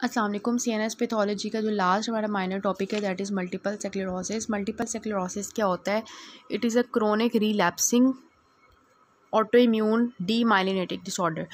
अस्सलाम वालेकुम। CNS pathology का जो लास्ट हमारा माइनर टॉपिक है that is multiple sclerosis. Multiple sclerosis क्या होता है? It is a chronic relapsing autoimmune demyelinating disorder.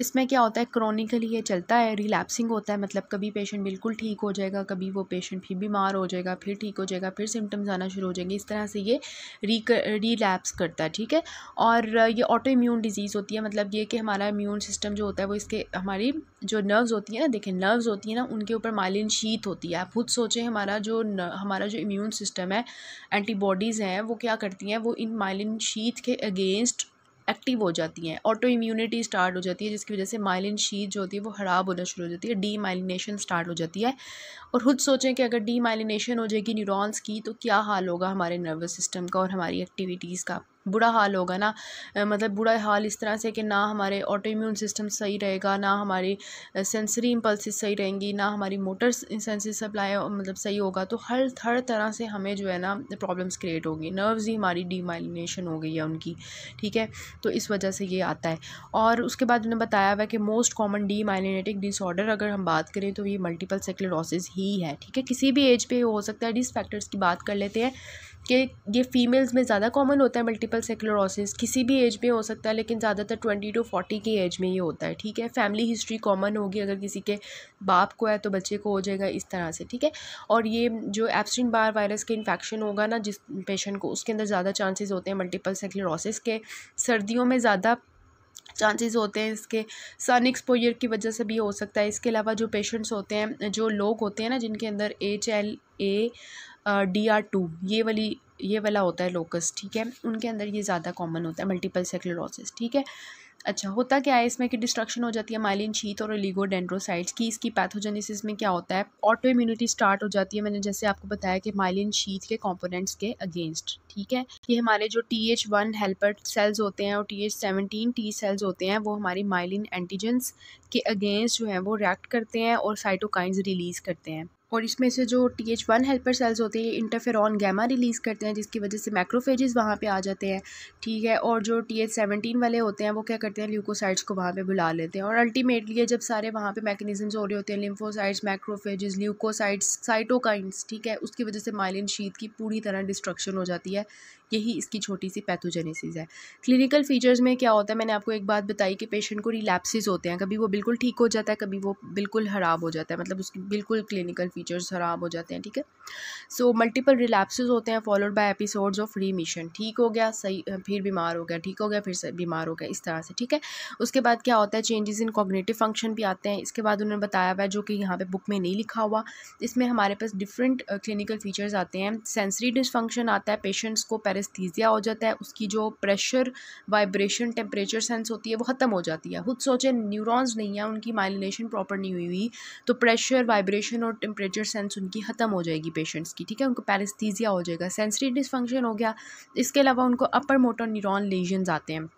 इसमें क्या होता है, क्रोनिकली ये चलता है, रिलैप्सिंग होता है, मतलब कभी पेशेंट बिल्कुल ठीक हो जाएगा, कभी वो पेशेंट फिर बीमार हो जाएगा, फिर ठीक हो जाएगा, फिर सिम्टम्स आना शुरू हो जाएंगे। इस तरह से ये रिलैप्स करता है, ठीक है। और ये ऑटो इम्यून डिजीज़ होती है, मतलब ये कि हमारा इम्यून सिस्टम जो होता है वो इसके हमारी जो नर्व्स होती है ना, देखें नर्व्स होती है ना, उनके ऊपर माइलिन शीथ होती है। आप खुद सोचें, हमारा जो इम्यून सिस्टम है, एंटीबॉडीज़ हैं, वो क्या करती हैं, वो इन माइलिन शीथ के अगेंस्ट एक्टिव हो जाती हैं, ऑटो इम्यूनिटी स्टार्ट हो जाती है, जिसकी वजह से माइलिन शीथ जो होती है वो ख़राब होना शुरू हो जाती है, डीमाइलिनेशन स्टार्ट हो जाती है। और ख़ुद सोचें कि अगर डीमाइलिनेशन हो जाएगी न्यूरॉन्स की तो क्या हाल होगा हमारे नर्वस सिस्टम का और हमारी एक्टिविटीज़ का। बुरा हाल होगा ना, मतलब बुरा हाल इस तरह से कि ना हमारे ऑटो इम्यून सिस्टम सही रहेगा, ना हमारी सेंसरी इम्पल्सिस सही रहेंगी, ना हमारी मोटर सेंसरी सप्लाई मतलब सही होगा। तो हर तरह से हमें जो है ना प्रॉब्लम्स क्रिएट होंगी। नर्व्स ही हमारी डीमाइलिनेशन हो गई है उनकी, ठीक है। तो इस वजह से ये आता है। और उसके बाद उन्होंने बताया हुआ है कि मोस्ट कॉमन डीमाइलिनेटिक डिसऑर्डर अगर हम बात करें तो ये मल्टीपल स्क्लेरोसिस ही है, ठीक है। किसी भी एज पे हो सकता है। रिस्क फैक्टर्स की बात कर लेते हैं कि ये फीमेल्स में ज़्यादा कॉमन होता है मल्टीपल स्क्लेरोसिस, किसी भी एज पे हो सकता है, लेकिन ज़्यादातर 20 to 40 की एज में ये होता है, ठीक है। फैमिली हिस्ट्री कॉमन होगी, अगर किसी के बाप को है तो बच्चे को हो जाएगा, इस तरह से, ठीक है। और ये जो एब्स्टीन बार वायरस के इन्फेक्शन होगा ना जिस पेशेंट को, उसके अंदर ज़्यादा चांसेस होते हैं मल्टीपल स्क्लेरोसिस के। सर्दियों में ज़्यादा चांसेस होते हैं इसके, सन एक्सपोजर की वजह से भी हो सकता है। इसके अलावा जो पेशेंट्स होते हैं, जो लोग होते हैं ना जिनके अंदर HLA-DR2 ये वाला होता है लोकस, ठीक है, उनके अंदर ये ज़्यादा कॉमन होता है मल्टीपल स्क्लेरोसिस, ठीक है। अच्छा, होता क्या है इसमें कि डिस्ट्रक्शन हो जाती है माइलिन शीथ और ओलिगोडेंड्रोसाइट्स की। इसकी पैथोजेनेसिस में क्या होता है, ऑटो इम्यूनिटी स्टार्ट हो जाती है। मैंने जैसे आपको बताया कि माइलिन शीथ के कंपोनेंट्स के अगेंस्ट, ठीक है। ये हमारे जो TH1 हेल्पर सेल्स होते हैं और TH17 टी सेल्स होते हैं, वो हमारी माइलिन एंटीजेंस के अगेंस्ट जो है वो रिएक्ट करते हैं और साइटोकाइंस रिलीज़ करते हैं। और इसमें से जो TH1 हेल्पर सेल्स होते हैं इंटरफेरॉन गैमा रिलीज़ करते हैं, जिसकी वजह से मैक्रोफेजेस वहाँ पे आ जाते हैं, ठीक है। और जो TH17 वाले होते हैं वो क्या करते हैं, ल्यूकोसाइट्स को वहाँ पे बुला लेते हैं। और अल्टीमेटली जब सारे वहाँ पे मैकेनिज्म्स हो रहे होते हैं, लिम्फोसाइट्स, मैक्रोफेजेस, ल्यूकोसाइट्स, साइटोकाइंस, ठीक है, उसकी वजह से माइलिन शीथ की पूरी तरह डिस्ट्रक्शन हो जाती है। यही इसकी छोटी सी पैथोजेनेसिस है। क्लिनिकल फीचर्स में क्या होता है, मैंने आपको एक बात बताई कि पेशेंट को रिलैप्सिस होते हैं, कभी वो बिल्कुल ठीक हो जाता है, कभी वो बिल्कुल ख़राब हो जाता है, मतलब उसकी बिल्कुल क्लिनिकल फीचर्स ख़राब हो जाते हैं, ठीक है। सो मल्टीपल रिलैप्सिस होते हैं फॉलोड बाय एपिसोड्स ऑफ रीमिशन। ठीक हो गया, सही, फिर बीमार हो गया, ठीक हो गया, फिर से बीमार हो गया, इस तरह से, ठीक है। उसके बाद क्या होता है, चेंजेस इन कॉग्निटिव फंक्शन भी आते हैं। इसके बाद उन्होंने बताया हुआ है, जो कि यहाँ पे बुक में नहीं लिखा हुआ, इसमें हमारे पास डिफरेंट क्लिनिकल फीचर्स आते हैं। सेंसरी डिसफंक्शन आता है, पेशेंट्स को पैरेस्थीसिया हो जाता है, उसकी जो प्रेशर, वाइब्रेशन, टेम्परेचर सेंस होती है वो ख़त्म हो जाती है। खुद सोचें, न्यूरॉन्स नहीं है, उनकी माइलिनेशन प्रॉपर नहीं हुई तो प्रेशर, वाइब्रेशन और टेम्परेचर सेंस उनकी ख़त्म हो जाएगी पेशेंट्स की, ठीक है। उनको पैरेस्थीसिया हो जाएगा, सेंसरी डिसफंक्शन हो गया। इसके अलावा उनको अपर मोटर न्यूरॉन लीजन्स आते हैं,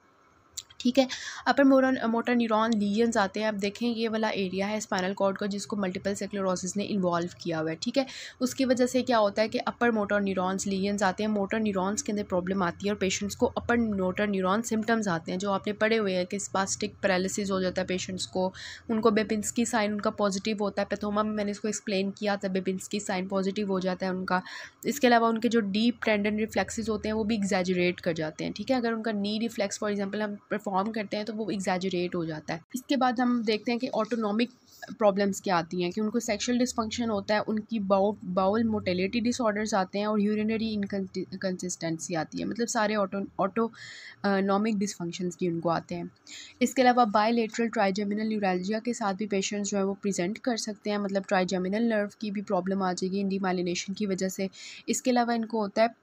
ठीक है। अपर मोटर न्यूरॉन लीजन्स आते हैं। अब देखें, ये वाला एरिया है स्पाइनल कॉर्ड का जिसको मल्टीपल स्क्लेरोसिस ने इन्वॉल्व किया हुआ है, ठीक है। उसकी वजह से क्या होता है कि अपर मोटर न्यूरॉन्स लीजन्स आते हैं, मोटर न्यूरॉन्स के अंदर प्रॉब्लम आती है और पेशेंट्स को अपर मोटर न्यूरॉन सिम्टम्स आते हैं, जो आपने पढ़े हुए हैं कि स्पास्टिक पैरालिसिस हो जाता है पेशेंट्स को, उनको बेबिंस्की साइन उनका पॉजिटिव होता है। पैथोमा में मैंने इसको एक्सप्लेन किया था, बेबिंस्की साइन पॉजिटिव हो जाता है उनका। इसके अलावा उनके जो डीप टेंडन रिफ्लेक्सेस होते हैं वो भी एग्जैजरेट कर जाते हैं, ठीक है। अगर उनका नी रिफ्लेक्स फॉर एग्जांपल हम परफॉर्म करते हैं तो वो एग्जैजरेट हो जाता है। इसके बाद हम देखते हैं कि ऑटोनॉमिक प्रॉब्लम्स क्या आती हैं, कि उनको सेक्सुअल डिसफंक्शन होता है, उनकी बाउल मोटिलिटी डिसऑर्डर्स आते हैं और यूरिनरी इनकंसिस्टेंसी आती है, मतलब सारे ऑटोनॉमिक डिसफंक्शंस भी उनको आते हैं। इसके अलावा बायलेटरल ट्राइजेमिनल न्यूरैल्जिया के साथ भी पेशेंट्स जो है वो प्रेजेंट कर सकते हैं, मतलब ट्राइजेमिनल नर्व की भी प्रॉब्लम आ जाएगी डीमाइलिनेशन की वजह से। इसके अलावा इनको होता है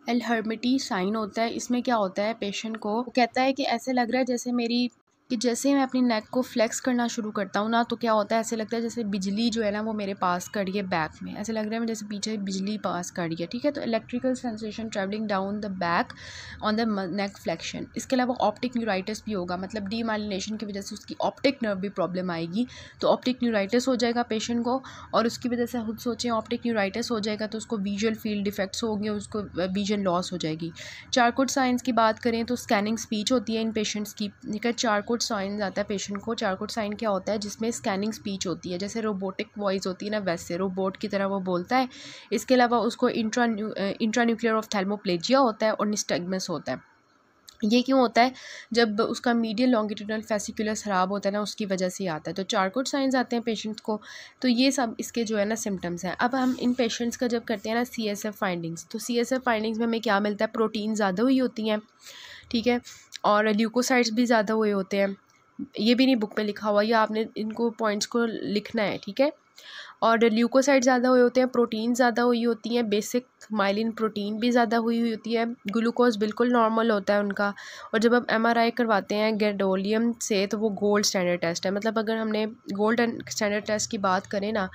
एलहर्मिटी साइन होता है। इसमें क्या होता है, पेशेंट को कहता है कि ऐसे लग रहा है जैसे मैं अपनी नेक को फ्लेक्स करना शुरू करता हूँ ना, तो क्या होता है, ऐसे लगता है जैसे बिजली जो है ना वो मेरे पास कर रही है बैक में, ऐसे लग रहा है जैसे पीछे बिजली पास कर रही है, ठीक है। तो electrical sensation travelling down the back on the neck flexion. इसके अलावा ऑप्टिक न्यूराइटिस भी होगा, मतलब डीमाइलिनेशन की वजह से उसकी ऑप्टिक नर्व भी प्रॉब्लम आएगी, तो ऑप्टिक न्यूराइटिस हो जाएगा पेशेंट को। और उसकी वजह से खुद सोचें, ऑप्टिक न्यूराइटिस हो जाएगा तो उसको विजुअल फील्ड डिफेक्ट्स होंगे, उसको विजन लॉस हो जाएगी। चारकोट साइंस की बात करें तो स्कैनिंग स्पीच होती है इन पेशेंट्स की, ठीक है। चारकोट चारकोट साइन आता है पेशेंट को। चारकोट साइन क्या होता है? जिसमें स्कैनिंग स्पीच होती है, जैसे रोबोटिक वॉइस होती है ना, वैसे रोबोट की तरह वो बोलता है। इसके अलावा उसको इंट्रान्यूक्लियर ऑफ्थैल्मोप्लेजिया होता है और निस्टैग्मस होता है। ये क्यों होता है? जब उसका मीडियल लॉन्गिट्यूडनल फेसिकुलस ख़राब होता है ना, उसकी वजह से आता है। तो चारकोट साइंस आते हैं पेशेंट्स को। तो ये सब इसके जो है ना सिम्टम्स हैं। अब हम इन पेशेंट्स का जब करते हैं ना CSF फाइंडिंग्स, तो CSF फाइंडिंग्स में हमें क्या मिलता है? प्रोटीन ज़्यादा हुई होती हैं, ठीक है, और ल्यूकोसाइट्स भी ज़्यादा हुए होते हैं। ये भी नहीं बुक में लिखा हुआ, या आपने इनको पॉइंट्स को लिखना है, ठीक है। और ल्यूकोसाइड ज़्यादा हुए होते हैं, प्रोटीन ज़्यादा हुई होती हैं, बेसिक माइलिन प्रोटीन भी ज़्यादा हुई होती है, ग्लूकोज बिल्कुल नॉर्मल होता है उनका। और जब हम MRI करवाते हैं गैडोलियम से, तो वो गोल्ड स्टैंडर्ड टेस्ट है। मतलब अगर हमने गोल्ड स्टैंडर्ड टेस्ट की बात करें ना,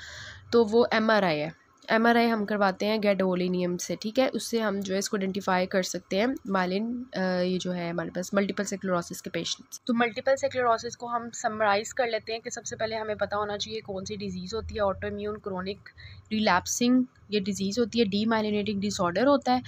तो वो MRI है। MRI हम करवाते हैं गैडोलिनियम से, ठीक है। उससे हम जो है इसको आइडेंटिफाई कर सकते हैं माइलिन, ये जो है हमारे पास मल्टीपल स्क्लेरोसिस के पेशेंट्स। तो मल्टीपल स्क्लेरोसिस को हम समराइज़ कर लेते हैं कि सबसे पहले हमें पता होना चाहिए कौन सी डिजीज़ होती है। ऑटो इम्यून क्रोनिक रिलैप्सिंग ये डिजीज़ होती है, डीमाइलिनेटिंग डिसऑर्डर होता है,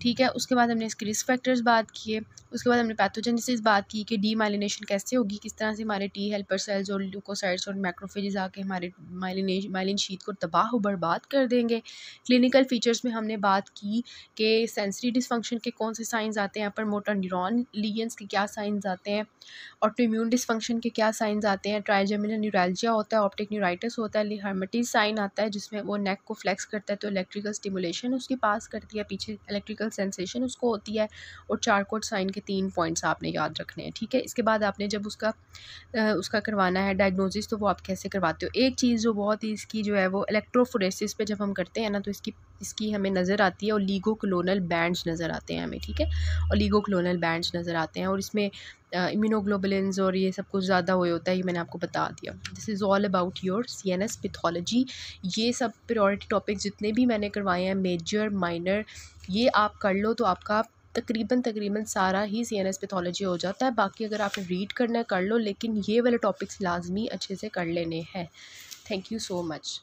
ठीक है। उसके बाद हमने इसके रिस्क फैक्टर्स बात किए। उसके बाद हमने पैथोजेनेसिस बात की कि डीमाइलिनेशन कैसे होगी, किस तरह से हमारे T हेल्पर सेल्स और ल्यूकोसाइट्स और मैक्रोफेजेस आके हमारे माइलिन शीट को तबाह व बर्बाद कर देंगे। क्लिनिकल फीचर्स में हमने बात की कि सेंसरी डिसफंक्शन के कौन से साइंस आते हैं, पर मोटर न्यूरॉन लीजन्स के क्या साइंस आते हैं, ऑटोइम्यून डिसफंक्शन के क्या साइंस आते हैं, ट्राइजेमिनल न्यूरैल्जिया होता है, ऑप्टिक न्यूराइटिस होता है, लिहार्मिटीज साइन आता है जिसमें वो नेक को फ्लेक्स करता है तो इलेक्ट्रिकल स्टिमुलेशन उसकी पास करती है, पीछे इलेक्ट्रिकल सेंसेशन उसको होती है। और चारकोट साइन के 3 पॉइंट्स आपने याद रखने हैं, ठीक है। इसके बाद आपने जब उसका करवाना है डायग्नोसिस, तो वो आप कैसे करवाते हो। एक चीज़ जो बहुत ही इसकी जो है वो इलेक्ट्रोफोरेसिस पे जब हम करते हैं ना, तो इसकी हमें नज़र आती है और लीगोक्लोनल बैंड्स नज़र आते हैं हमें, ठीक है। और लीगोक्लोनल बैंड्स नज़र आते हैं और इसमें इम्यूनोग्लोबुलिन्स और ये सब कुछ ज़्यादा हुए होता है, ये मैंने आपको बता दिया। This is all about your CNS pathology. ये सब प्रायोरिटी टॉपिक जितने भी मैंने करवाए हैं, मेजर माइनर, ये आप कर लो तो आपका तकरीबन सारा ही CNS पैथोलॉजी हो जाता है। बाकी अगर आपने रीड करना है कर लो, लेकिन ये वाले टॉपिक्स लाजमी अच्छे से कर लेने हैं। Thank you so much.